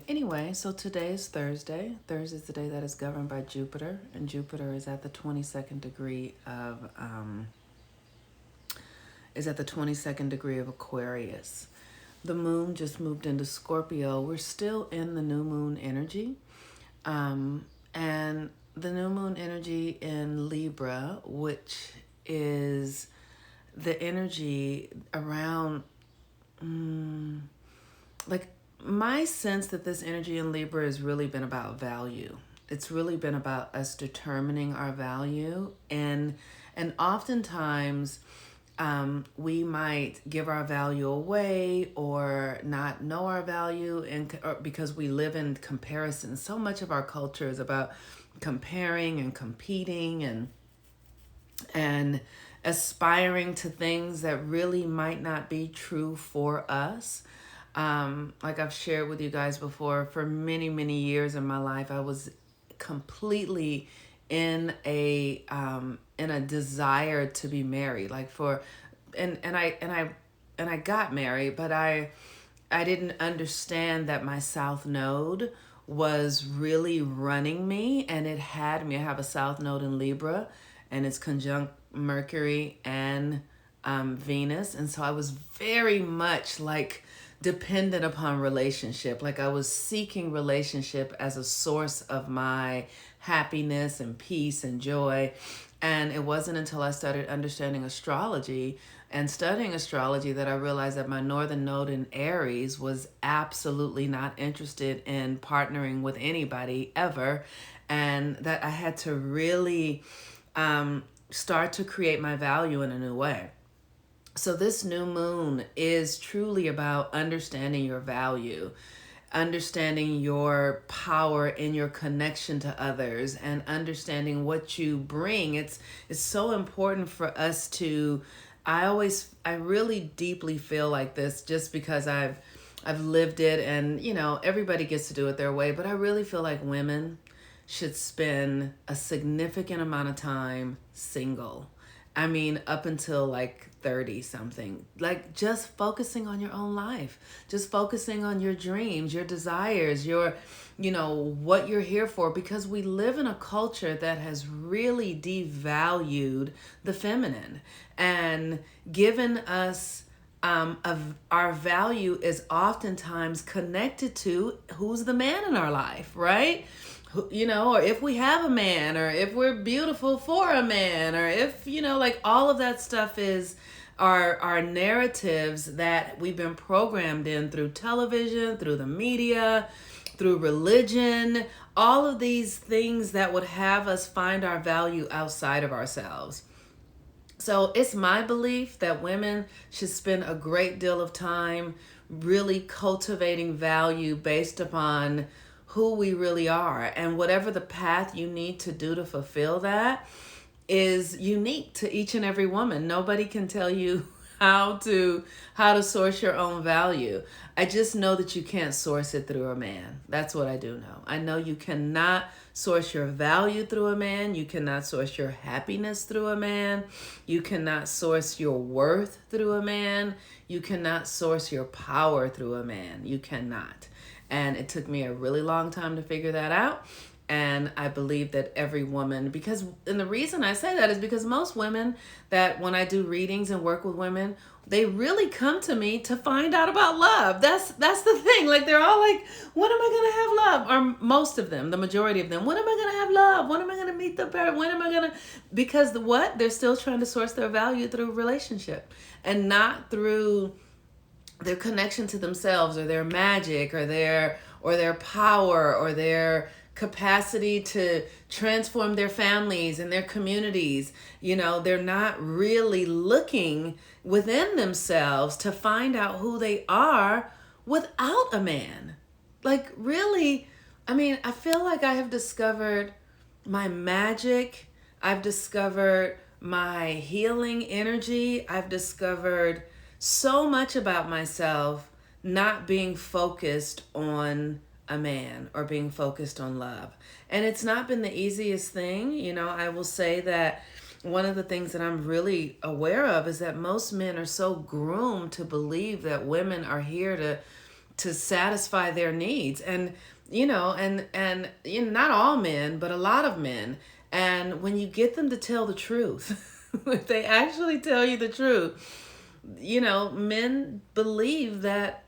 Anyway, so today is Thursday. Thursday is the day that is governed by Jupiter, and Jupiter is at the 22nd degree of Aquarius. The moon just moved into Scorpio. We're still in the new moon energy. And the new moon energy in Libra, which is the energy around like my sense that this energy in Libra has really been about value. It's really been about us determining our value, and oftentimes we might give our value away or not know our value, or because we live in comparison. So much of our culture is about comparing and competing and aspiring to things that really might not be true for us. Like I've shared with you guys before, for many, many years in my life, I was completely in a desire to be married. And I got married, but I didn't understand that my South Node was really running me, and it had me. I have a South Node in Libra, and it's conjunct Mercury and Venus, and so I was very much like dependent upon relationship. Like I was seeking relationship as a source of my happiness and peace and joy. And it wasn't until I started understanding astrology and studying astrology that I realized that my northern node in Aries was absolutely not interested in partnering with anybody ever, and that I had to really start to create my value in a new way. So this new moon is truly about understanding your value, understanding your power in your connection to others, and understanding what you bring. It's so important for us to, I really deeply feel like this just because I've lived it, and everybody gets to do it their way, but I really feel like women should spend a significant amount of time single. I mean, up until like 30 something, like just focusing on your own life, just focusing on your dreams, your desires, what you're here for, because we live in a culture that has really devalued the feminine and given us of our value is oftentimes connected to who's the man in our life, right? Or if we have a man, or if we're beautiful for a man, or if, like all of that stuff is our narratives that we've been programmed in through television, through the media, through religion, all of these things that would have us find our value outside of ourselves. So it's my belief that women should spend a great deal of time really cultivating value based upon who we really are, and whatever the path you need to do to fulfill that is unique to each and every woman. Nobody can tell you how to source your own value. I just know that you can't source it through a man. That's what I do know. I know you cannot source your value through a man. You cannot source your happiness through a man. You cannot source your worth through a man. You cannot source your power through a man. You cannot. And it took me a really long time to figure that out. And I believe that every woman, and the reason I say that is because most women that when I do readings and work with women, they really come to me to find out about love. That's the thing. Like they're all like, when am I going to have love? Or most of them, the majority of them, when am I going to have love? When am I going to meet the parent? When am I going to, because they're still trying to source their value through relationship and not through their connection to themselves or their magic or their power or their capacity to transform their families and their communities. They're not really looking within themselves to find out who they are without a man. Like really, I feel like I have discovered my magic. I've discovered my healing energy. I've discovered so much about myself not being focused on a man or being focused on love. And it's not been the easiest thing. I will say that one of the things that I'm really aware of is that most men are so groomed to believe that women are here to satisfy their needs. And not all men, but a lot of men. And when you get them to tell the truth, if they actually tell you the truth, men believe that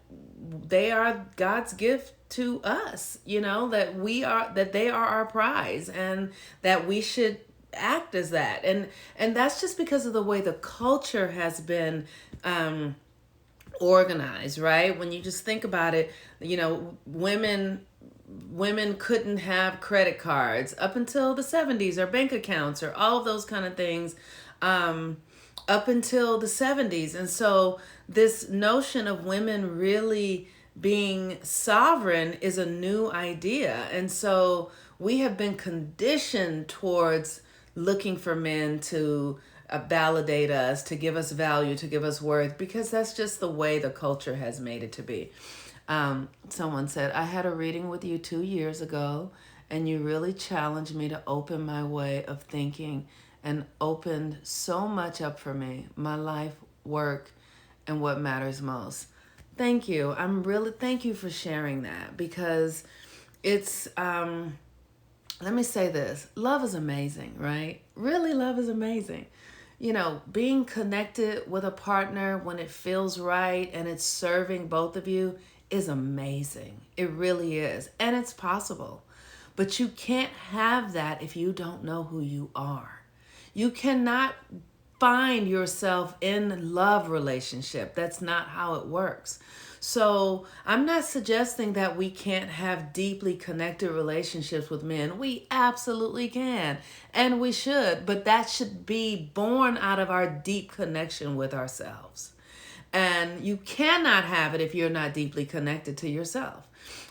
they are God's gift to us, that they are our prize, and that we should act as that. And that's just because of the way the culture has been organized, right? When you just think about it, women couldn't have credit cards up until the 70s, or bank accounts, or all of those kind of things, up until the 70s. And so this notion of women really being sovereign is a new idea. And so we have been conditioned towards looking for men to validate us, to give us value, to give us worth, because that's just the way the culture has made it to be. Someone said, I had a reading with you 2 years ago, and you really challenged me to open my way of thinking and opened so much up for me, my life, work, and what matters most. Thank you. Thank you for sharing that, because it's, let me say this. Love is amazing, right? Really, love is amazing. Being connected with a partner when it feels right and it's serving both of you is amazing. It really is. And it's possible. But you can't have that if you don't know who you are. You cannot find yourself in love relationship. That's not how it works. So I'm not suggesting that we can't have deeply connected relationships with men. We absolutely can, and we should, but that should be born out of our deep connection with ourselves. And you cannot have it if you're not deeply connected to yourself.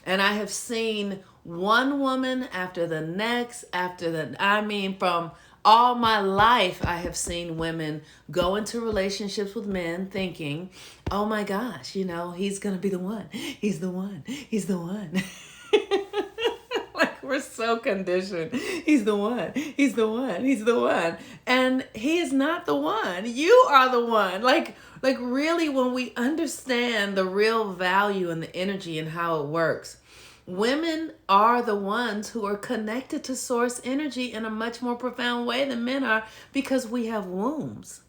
And I have seen one woman after the next, from all my life, I have seen women go into relationships with men thinking, oh my gosh, he's going to be the one. He's the one. He's the one. Like, we're so conditioned. He's the one. He's the one. He's the one. And he is not the one. You are the one. Like really, when we understand the real value and the energy and how it works, women are the ones who are connected to source energy in a much more profound way than men are, because we have wombs.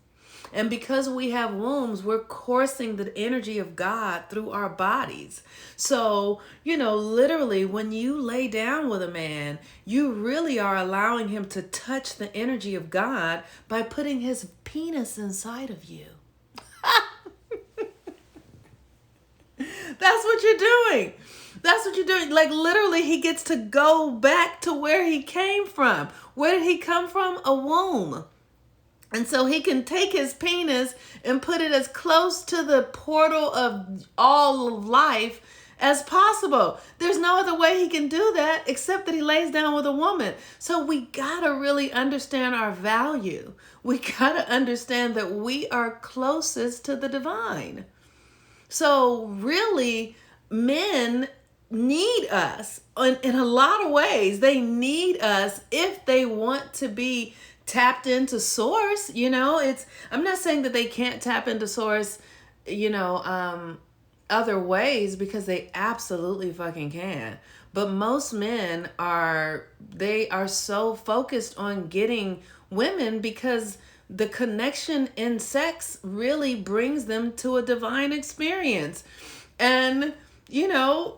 And because we have wombs, we're coursing the energy of God through our bodies. So, literally, when you lay down with a man, you really are allowing him to touch the energy of God by putting his penis inside of you. That's what you're doing. That's what you're doing. Like, literally, he gets to go back to where he came from. Where did he come from? A womb. And so he can take his penis and put it as close to the portal of all of life as possible. There's no other way he can do that except that he lays down with a woman. So we gotta really understand our value. We gotta understand that we are closest to the divine. So really, men need us in a lot of ways. They need us if they want to be tapped into source. I'm not saying that they can't tap into source, other ways, because they absolutely fucking can. But most men are so focused on getting women because the connection in sex really brings them to a divine experience. And,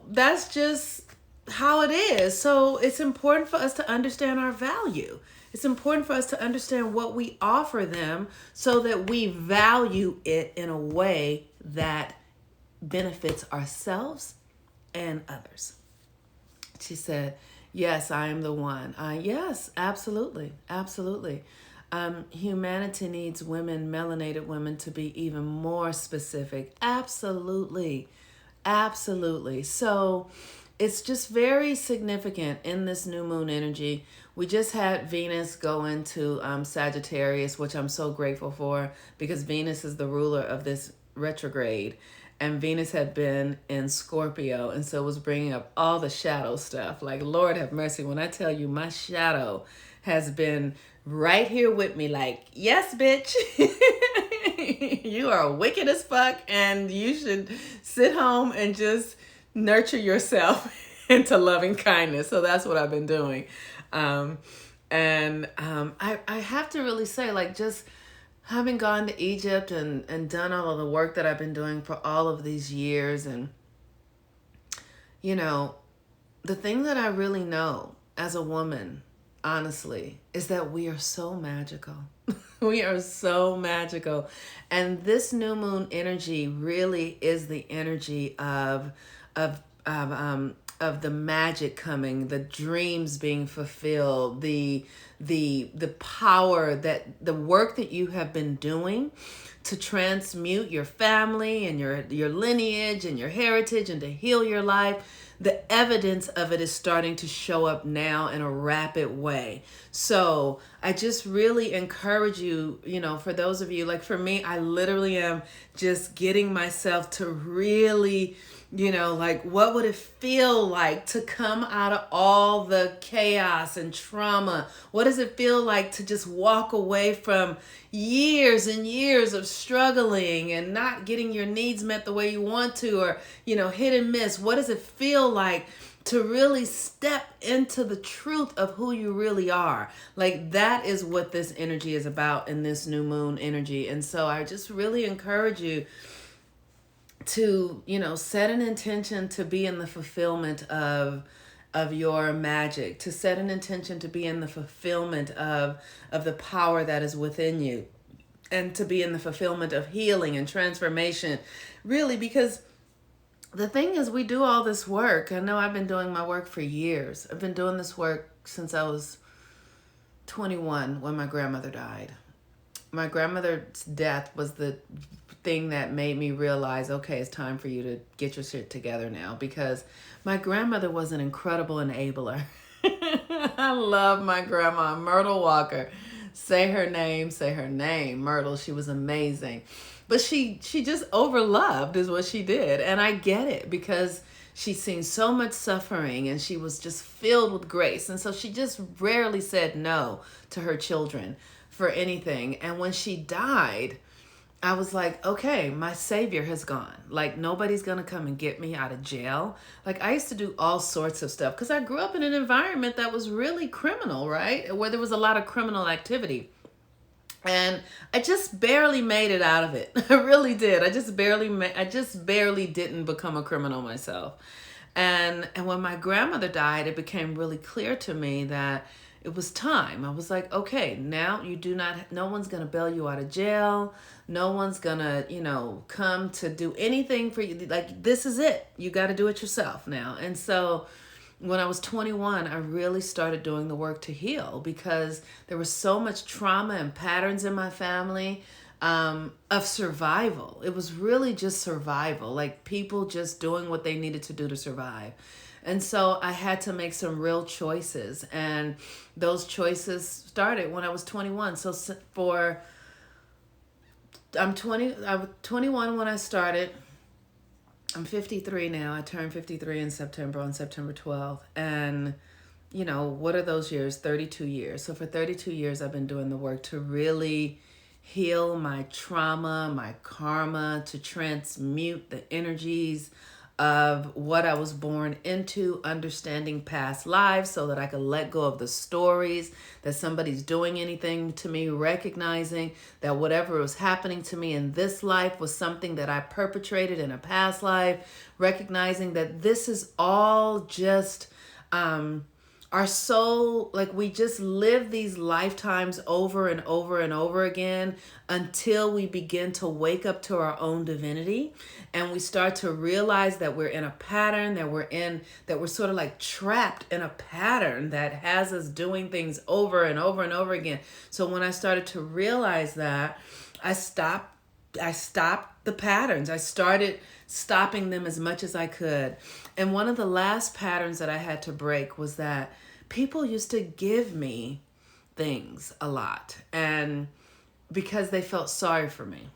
that's just how it is. So it's important for us to understand our value. It's important for us to understand what we offer them so that we value it in a way that benefits ourselves and others. She said, yes, I am the one. Yes, absolutely. Absolutely. Humanity needs women, melanated women, to be even more specific. Absolutely. Absolutely. So it's just very significant in this new moon energy. We just had Venus go into Sagittarius, which I'm so grateful for, because Venus is the ruler of this retrograde. And Venus had been in Scorpio, and so it was bringing up all the shadow stuff. Like, Lord have mercy, when I tell you my shadow has been right here with me, like, yes, bitch, you are wicked as fuck, and you should sit home and just nurture yourself into loving kindness. So that's what I've been doing. Um, I have to really say, like, just having gone to Egypt and done all of the work that I've been doing for all of these years, and, you know, the thing that I really know as a woman, honestly, is that we are so magical. We are so magical. And this new moon energy really is the energy of the magic coming, the dreams being fulfilled, the power, that the work that you have been doing to transmute your family and your lineage and your heritage and to heal your life. The evidence of it is starting to show up now in a rapid way. So I just really encourage you, for those of you, like for me, I literally am just getting myself to really, like, what would it feel like to come out of all the chaos and trauma? What does it feel like to just walk away from years and years of struggling and not getting your needs met the way you want to, or, hit and miss? What does it feel like to really step into the truth of who you really are? Like, that is what this energy is about in this new moon energy. And so I just really encourage you to, set an intention to be in the fulfillment of your magic, to set an intention to be in the fulfillment of the power that is within you, and to be in the fulfillment of healing and transformation, really. Because the thing is, we do all this work. I know I've been doing my work for years. I've been doing this work since I was 21 when my grandmother died. My grandmother's death was the thing that made me realize, okay, it's time for you to get your shit together now, because my grandmother was an incredible enabler. I love my grandma, Myrtle Walker. Say her name, Myrtle. She was amazing. But she just overloved is what she did. And I get it, because she'd seen so much suffering and she was just filled with grace. And so she just rarely said no to her children for anything. And when she died, I was like, okay, my savior has gone. Like, nobody's going to come and get me out of jail. Like, I used to do all sorts of stuff because I grew up in an environment that was really criminal, right? Where there was a lot of criminal activity. And I just barely made it out of it. I really did. I just barely didn't become a criminal myself. And when my grandmother died, it became really clear to me that it was time. I was like, okay, now no one's going to bail you out of jail. No one's going to, come to do anything for you. Like, this is it. You got to do it yourself now. And so when I was 21, I really started doing the work to heal, because there was so much trauma and patterns in my family of survival. It was really just survival, like people just doing what they needed to do to survive. And so I had to make some real choices, and those choices started when I was 21. So I was 21 when I started. I'm 53 now. I turned 53 in September, on September 12th. And, what are those years? 32 years. So for 32 years, I've been doing the work to really heal my trauma, my karma, to transmute the energies of what I was born into, understanding past lives so that I could let go of the stories that somebody's doing anything to me, recognizing that whatever was happening to me in this life was something that I perpetrated in a past life, recognizing that this is all just our soul, like we just live these lifetimes over and over and over again until we begin to wake up to our own divinity, and we start to realize that we're in a pattern, that we're sort of like trapped in a pattern that has us doing things over and over and over again. So when I started to realize that, I stopped the patterns. I started stopping them as much as I could. And one of the last patterns that I had to break was that people used to give me things a lot, and because they felt sorry for me.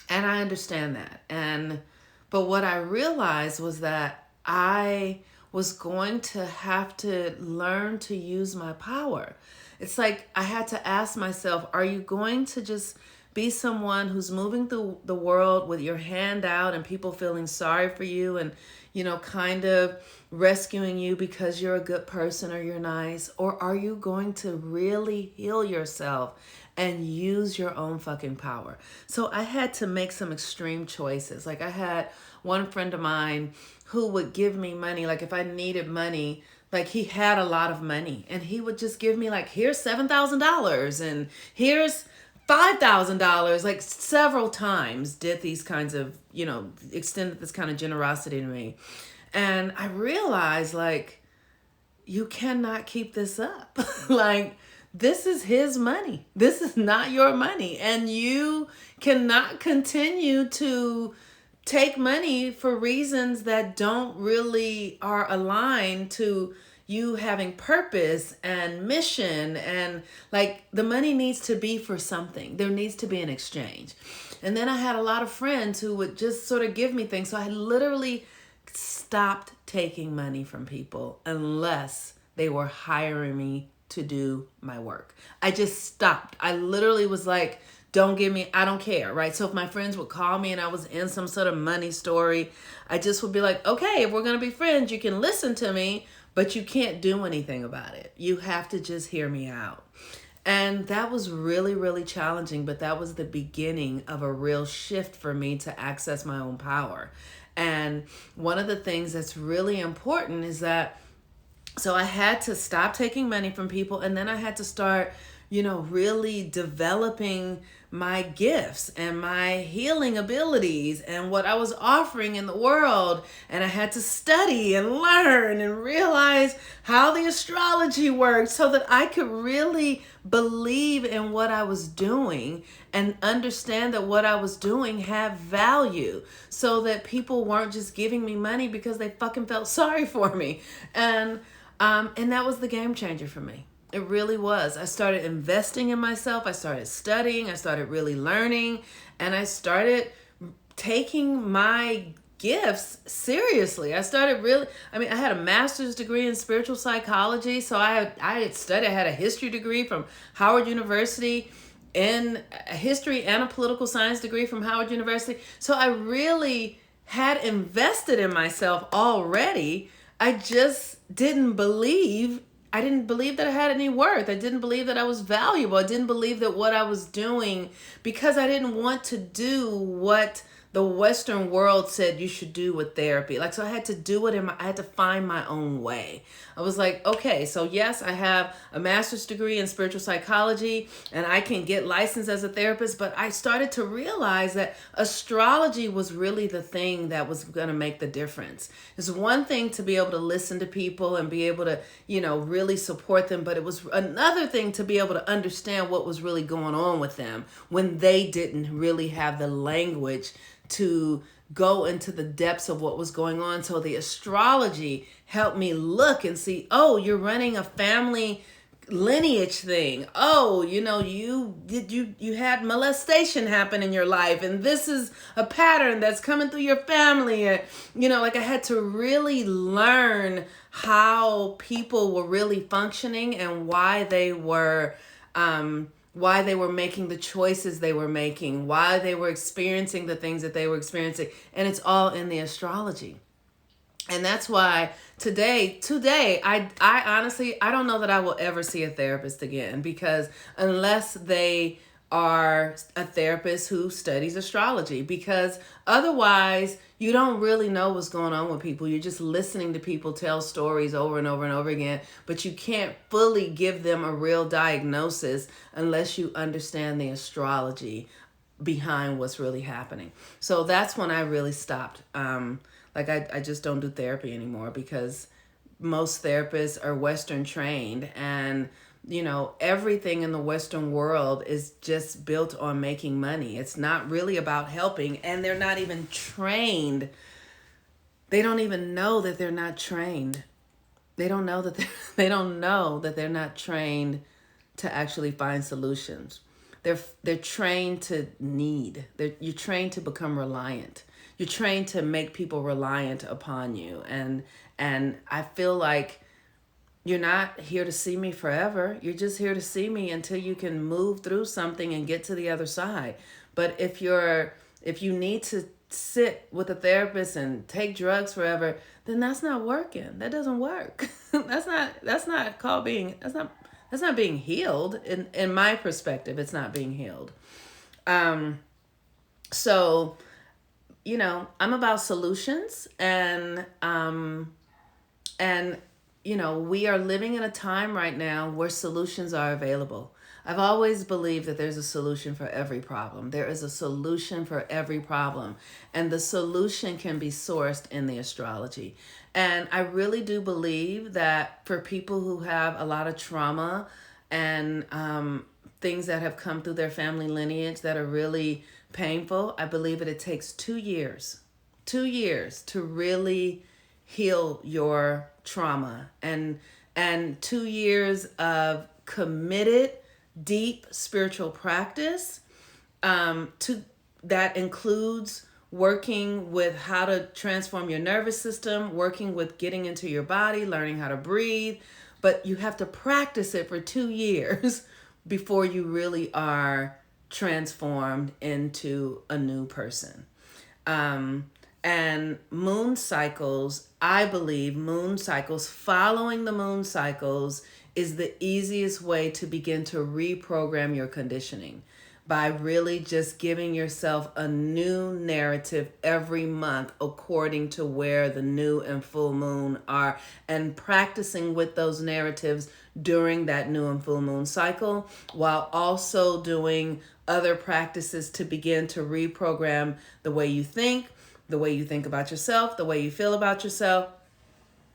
And I understand that. But what I realized was that I was going to have to learn to use my power. It's like I had to ask myself, are you going to just be someone who's moving through the world with your hand out and people feeling sorry for you, and kind of rescuing you because you're a good person or you're nice? Or are you going to really heal yourself and use your own fucking power? So I had to make some extreme choices. Like, I had one friend of mine who would give me money. Like, if I needed money, like, he had a lot of money and he would just give me, like, here's $7,000 and here's $5,000, like, several times did these kinds of, extended this kind of generosity to me. And I realized, like, you cannot keep this up. Like, this is his money. This is not your money. And you cannot continue to take money for reasons that don't really are aligned to you having purpose and mission. And, like, the money needs to be for something. There needs to be an exchange. And then I had a lot of friends who would just sort of give me things. So I literally stopped taking money from people unless they were hiring me to do my work. I just stopped. I literally was like, don't give me, I don't care, right? So if my friends would call me and I was in some sort of money story, I just would be like, okay, if we're going to be friends, you can listen to me, but you can't do anything about it. You have to just hear me out. And that was really, really challenging, but that was the beginning of a real shift for me to access my own power. And one of the things that's really important is that, so I had to stop taking money from people, and then I had to start, really developing my gifts and my healing abilities and what I was offering in the world. And I had to study and learn and realize how the astrology worked so that I could really believe in what I was doing and understand that what I was doing had value, so that people weren't just giving me money because they fucking felt sorry for me. And that was the game changer for me. It really was. I started investing in myself. I started studying. I started really learning. And I started taking my gifts seriously. I had a master's degree in spiritual psychology. So I had studied. I had a history degree from Howard University, and a history and a political science degree from Howard University. So I really had invested in myself already. I just didn't believe that I had any worth. I didn't believe that I was valuable. I didn't believe that what I was doing, because I didn't want to do what the Western world said you should do with therapy. So I had to do it I had to find my own way. I was like, okay, so yes, I have a master's degree in spiritual psychology and I can get licensed as a therapist, but I started to realize that astrology was really the thing that was going to make the difference. It's one thing to be able to listen to people and be able to, really support them, but it was another thing to be able to understand what was really going on with them when they didn't really have the language to go into the depths of what was going on. So the astrology helped me look and see, oh, you're running a family lineage thing. Oh, you had molestation happen in your life, and this is a pattern that's coming through your family. And, I had to really learn how people were really functioning and why they were making the choices they were making, why they were experiencing the things that they were experiencing. And it's all in the astrology. And that's why today, I honestly, I don't know that I will ever see a therapist again, because unless they are a therapist who studies astrology, because otherwise you don't really know what's going on with people. You're just listening to people tell stories over and over and over again, but you can't fully give them a real diagnosis unless you understand the astrology behind what's really happening. So that's when I really stopped. I just don't do therapy anymore, because most therapists are Western trained, and everything in the Western world is just built on making money. It's not really about helping, and they're not even trained. They don't even know that they're not trained. They don't know that they're not trained to actually find solutions. They're trained to need. You're trained to become reliant. You're trained to make people reliant upon you. And I feel like you're not here to see me forever. You're just here to see me until you can move through something and get to the other side. But if you need to sit with a therapist and take drugs forever, then that's not working. That doesn't work. That's not called being that's not being healed. In my perspective, it's not being healed. So, I'm about solutions, and we are living in a time right now where solutions are available. I've always believed that there's a solution for every problem. There is a solution for every problem, and the solution can be sourced in the astrology. And I really do believe that for people who have a lot of trauma and things that have come through their family lineage that are really painful, I believe that it takes 2 years, 2 years to really heal your trauma, and 2 years of committed deep spiritual practice, to that includes working with how to transform your nervous system, working with getting into your body, learning how to breathe. But you have to practice it for 2 years before you really are transformed into a new person. And moon cycles, I believe moon cycles, following the moon cycles is the easiest way to begin to reprogram your conditioning, by really just giving yourself a new narrative every month according to where the new and full moon are, and practicing with those narratives during that new and full moon cycle, while also doing other practices to begin to reprogram the way you think, the way you think about yourself, the way you feel about yourself.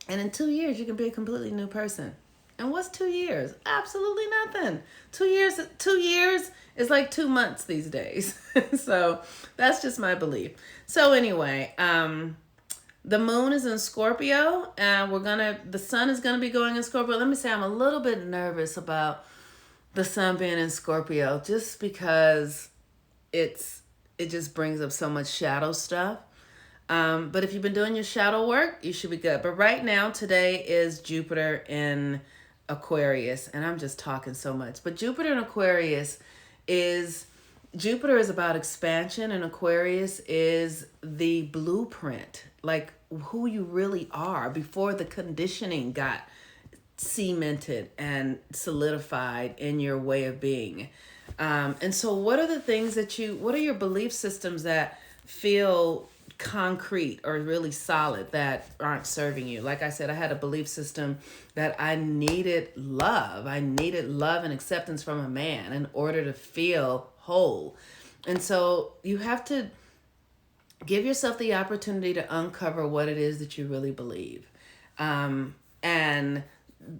And in 2 years, you can be a completely new person. And what's 2 years? Absolutely nothing. 2 years is like 2 months these days. So that's just my belief. So anyway, the moon is in Scorpio, and the sun is gonna be going in Scorpio. Let me say I'm a little bit nervous about the sun being in Scorpio, just because it just brings up so much shadow stuff. But if you've been doing your shadow work, you should be good. But right now, today is Jupiter in Aquarius, and I'm just talking so much. But Jupiter in Aquarius Jupiter is about expansion, and Aquarius is the blueprint, like who you really are before the conditioning got cemented and solidified in your way of being. And so what are the things what are your belief systems that feel concrete or really solid that aren't serving you? Like I said, I had a belief system that I needed love. I needed love and acceptance from a man in order to feel whole. And so you have to give yourself the opportunity to uncover what it is that you really believe. And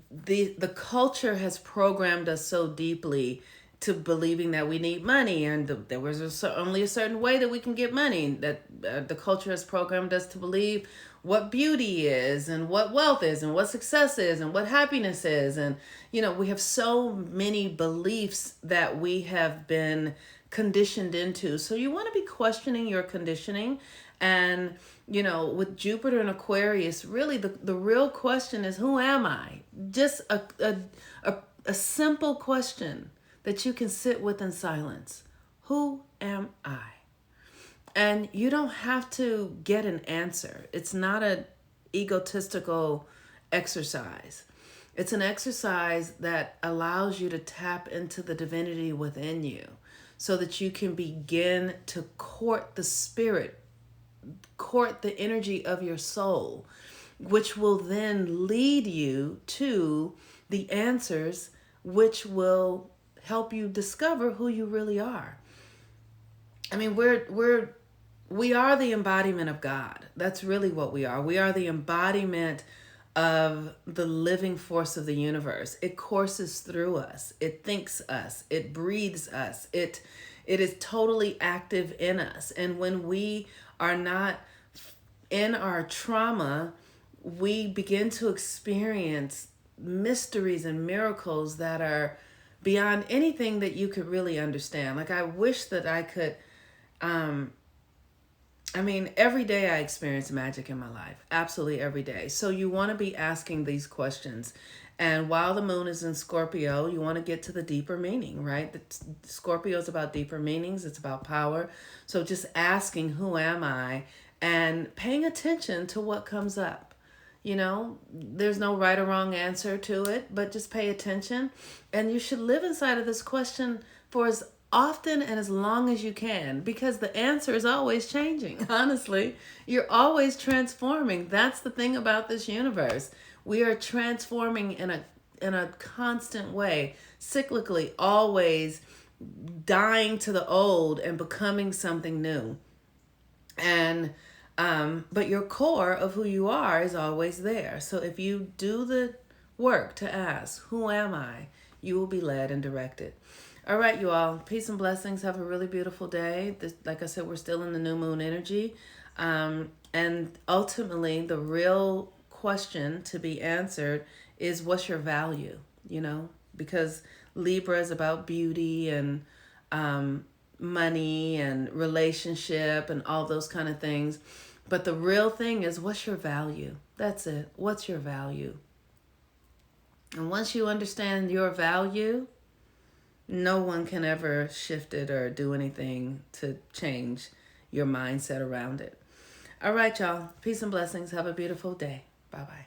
the culture has programmed us so deeply to believing that we need money, and there was only a certain way that we can get money, that the culture has programmed us to believe what beauty is, and what wealth is, and what success is, and what happiness is. And we have so many beliefs that we have been conditioned into. So you want to be questioning your conditioning. And with Jupiter and Aquarius, really the real question is, who am I? Just a simple question that you can sit with in silence. Who am I? And you don't have to get an answer. It's not an egotistical exercise. It's an exercise that allows you to tap into the divinity within you, so that you can begin to court the spirit, court the energy of your soul, which will then lead you to the answers, which will help you discover who you really are. I mean, we are the embodiment of God. That's really what we are. We are the embodiment of the living force of the universe. It courses through us. It thinks us. It breathes us. It is totally active in us. And when we are not in our trauma, we begin to experience mysteries and miracles that are beyond anything that you could really understand. Like, I wish that I I mean, every day I experience magic in my life. Absolutely every day. So you want to be asking these questions. And while the moon is in Scorpio, you want to get to the deeper meaning, right? Scorpio is about deeper meanings, it's about power. So just asking, who am I? And paying attention to what comes up. You know, there's no right or wrong answer to it, but just pay attention. And you should live inside of this question for as often and as long as you can, because the answer is always changing. Honestly, you're always transforming. That's the thing about this universe. We are transforming in a constant way, cyclically, always dying to the old and becoming something new. And but your core of who you are is always there. So if you do the work to ask, who am I? You will be led and directed. All right, you all. Peace and blessings. Have a really beautiful day. Like I said, we're still in the new moon energy. And ultimately, the real question to be answered is, what's your value? You know, because Libra is about beauty and money and relationship and all those kind of things. But the real thing is, what's your value? That's it. What's your value? And once you understand your value, no one can ever shift it or do anything to change your mindset around it. All right, y'all. Peace and blessings. Have a beautiful day. Bye-bye.